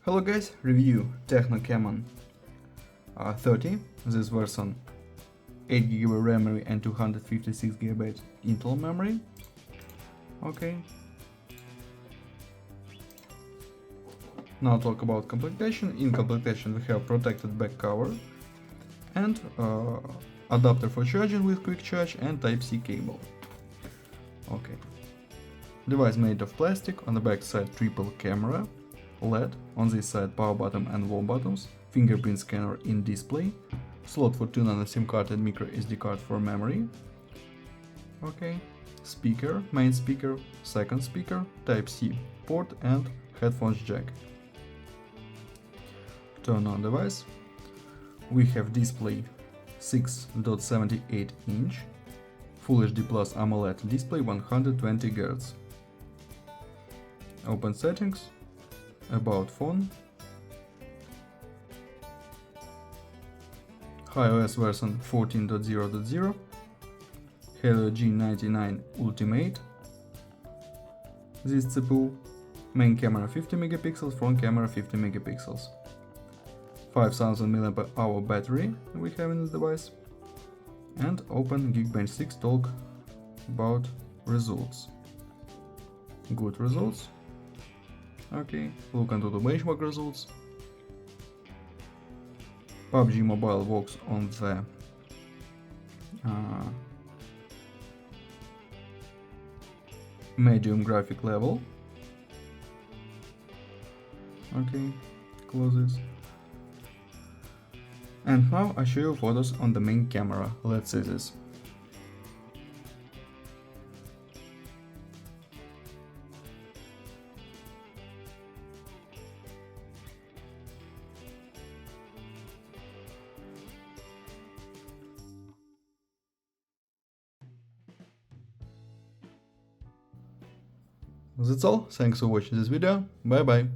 Hello guys, review Tecno Camon 30. This version 8GB RAM memory and 256GB internal memory. Okay. Now talk about completion. In completion we have protected back cover and adapter for charging with quick charge and Type-C cable. Okay. Device made of plastic. On the back side triple camera, LED, on this side power button and warm buttons, fingerprint scanner in display, slot for 2 nano SIM card and micro SD card for memory. Okay, speaker, main speaker, second speaker, Type-C port and headphones jack. Turn on device. We have display 6.78 inch, Full HD Plus AMOLED display 120 Hz. Open settings, about phone, iOS version 14.0.0, Helio G99 Ultimate. This CPU, main camera 50 megapixels, front camera 50 megapixels. 5000 mAh battery we have in this device. And open Geekbench 6, talk about results. Good results. Okay, look into the benchmark results. PUBG Mobile works on the medium graphic level. Okay, close this. And now I show you photos on the main camera. Let's see this. That's all. Thanks for watching this video. Bye bye.